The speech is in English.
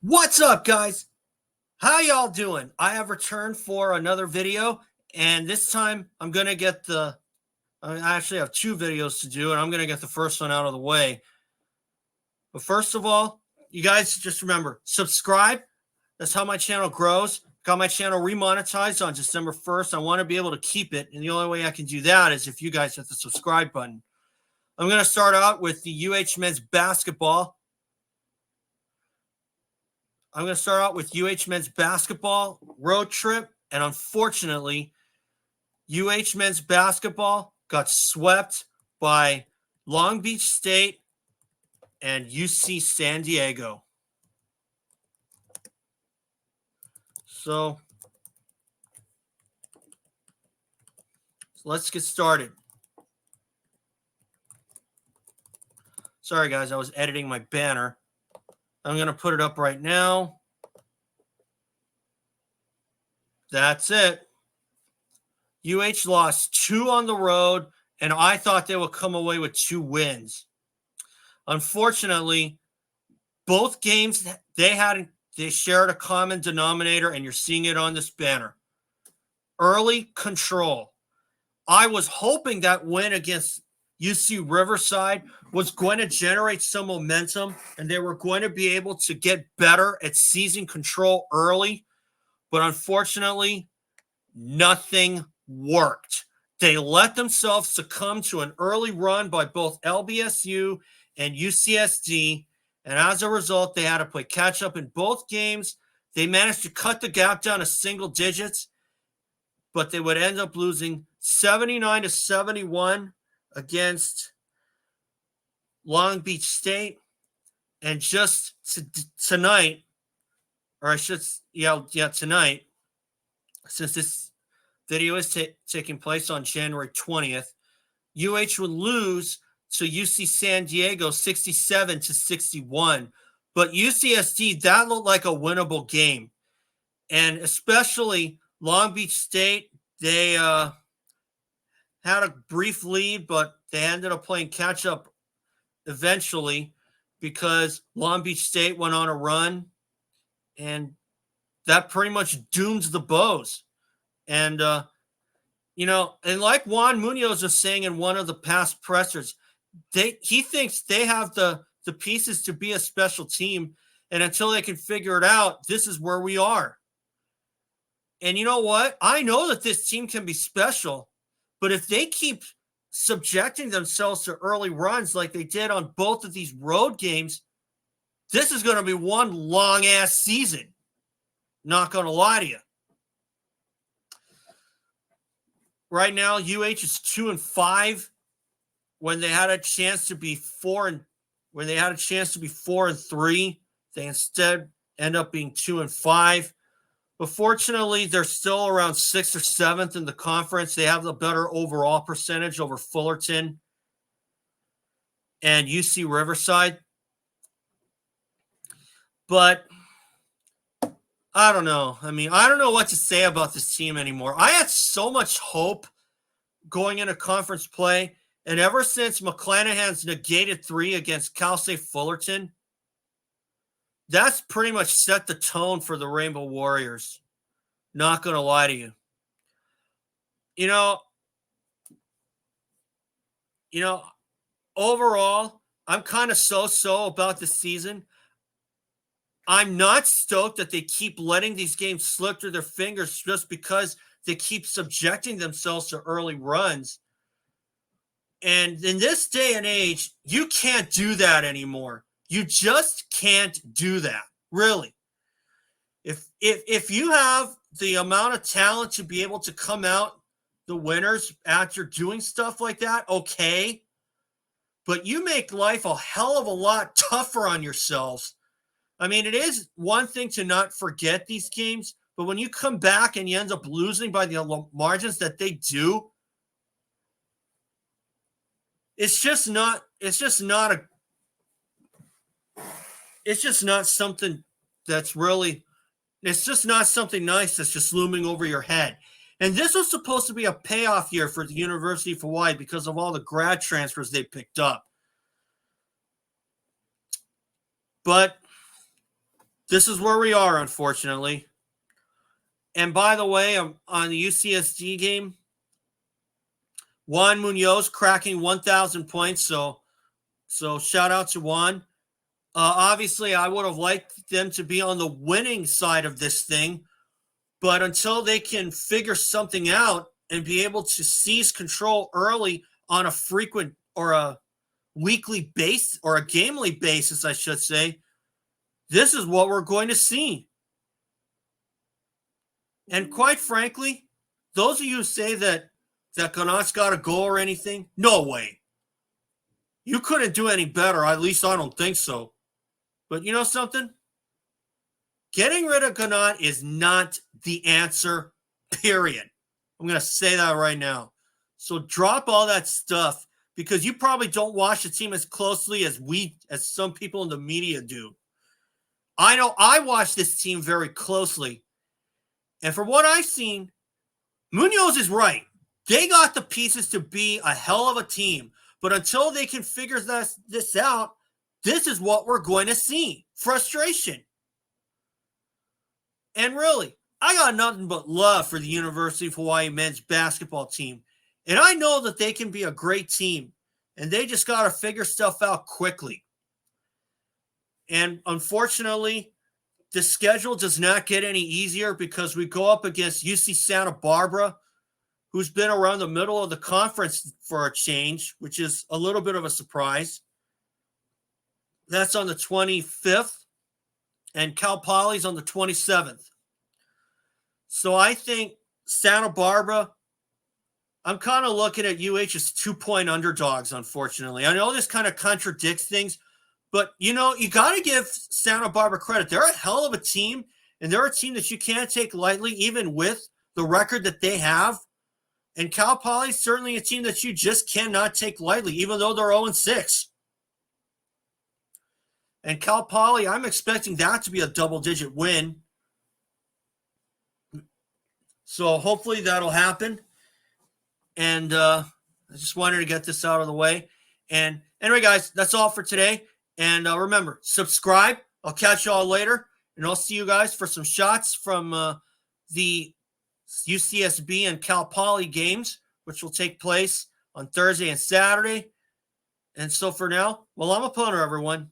What's up, guys? How y'all doing? I have returned for another video, and this time I'm going to get I actually have two videos to do, and I'm going to get the first one out of the way. But first of all, you guys just remember, subscribe. That's how my channel grows. Got my channel remonetized on December 1st. I want to be able to keep it, and the only way I can do that is if you guys hit the subscribe button. I'm going to start out with the UH men's basketball. I'm going to start out with UH men's basketball road trip, and unfortunately, UH men's basketball got swept by Long Beach State and UC San Diego. So let's get started. Sorry, guys, I was editing my banner. I'm going to put it up right now. That's it. UH lost 2 on the road, and I thought they would come away with 2 wins. Unfortunately, both games they shared a common denominator, and you're seeing it on this banner. Early control. I was hoping that win against UC Riverside was going to generate some momentum, and they were going to be able to get better at seizing control early. But unfortunately, nothing worked. They let themselves succumb to an early run by both LBSU and UCSD, and as a result, they had to play catch-up in both games. They managed to cut the gap down to single digits, but they would end up losing 79-71 against Long Beach State. And just tonight, or I should, tonight, since this video is taking place on January 20th, UH would lose to UC San Diego 67-61. But UCSD, that looked like a winnable game. And especially Long Beach State, they had a brief lead, but they ended up playing catch-up eventually because Long Beach State went on a run, and that pretty much dooms the Bows. And, and like Juan Munoz was saying in one of the past pressers, he thinks they have the pieces to be a special team, and until they can figure it out, this is where we are. And you know what? I know that this team can be special, but if they keep subjecting themselves to early runs like they did on both of these road games, this is going to be one long-ass season. Not going to lie to you. Right now, UH is 2-5. When they had a chance to be 4-3, they instead end up being 2-5. But fortunately, they're still around 6th or 7th in the conference. They have the better overall percentage over Fullerton and UC Riverside. But I don't know. I don't know what to say about this team anymore. I had so much hope going into conference play, and ever since McClanahan's negated 3 against Cal State Fullerton, that's pretty much set the tone for the Rainbow Warriors. Not going to lie to you. Overall, I'm kind of so-so about the season. I'm not stoked that they keep letting these games slip through their fingers just because they keep subjecting themselves to early runs. And in this day and age, you can't do that anymore. You just can't do that, really. If you have the amount of talent to be able to come out the winners after doing stuff like that, okay. But you make life a hell of a lot tougher on yourselves. It is one thing to not forget these games, but when you come back and you end up losing by the margins that they do, it's just not something that's really, it's just not something nice that's just looming over your head. And this was supposed to be a payoff year for the University of Hawaii because of all the grad transfers they picked up. But this is where we are, unfortunately. And by the way, on the UCSD game, Juan Munoz cracking 1,000 points. So shout out to Juan. Obviously, I would have liked them to be on the winning side of this thing. But until they can figure something out and be able to seize control early on a frequent or a weekly base or a gamely basis, I should say, this is what we're going to see. And quite frankly, those of you who say that Ganot's got a goal or anything, no way. You couldn't do any better. At least I don't think so. But you know something? Getting rid of Ganot is not the answer, period. I'm going to say that right now. So drop all that stuff because you probably don't watch the team as closely as some people in the media do. I know I watch this team very closely. And from what I've seen, Munoz is right. They got the pieces to be a hell of a team. But until they can figure this out, this is what we're going to see. Frustration. And really, I got nothing but love for the University of Hawaii men's basketball team. And I know that they can be a great team. And they just got to figure stuff out quickly. And unfortunately, the schedule does not get any easier because we go up against UC Santa Barbara, who's been around the middle of the conference for a change, which is a little bit of a surprise. That's on the 25th, and Cal Poly's on the 27th. So I think Santa Barbara, I'm kind of looking at UH as 2-point underdogs, unfortunately. I know this kind of contradicts things, but, you know, you got to give Santa Barbara credit. They're a hell of a team, and they're a team that you can't take lightly, even with the record that they have. And Cal Poly is certainly a team that you just cannot take lightly, even though they're 0-6. And Cal Poly, I'm expecting that to be a double-digit win. So hopefully that'll happen. And I just wanted to get this out of the way. And anyway, guys, that's all for today. And remember, subscribe. I'll catch you all later. And I'll see you guys for some shots from the UCSB and Cal Poly games, which will take place on Thursday and Saturday. And so for now, well, I'm a punter, everyone.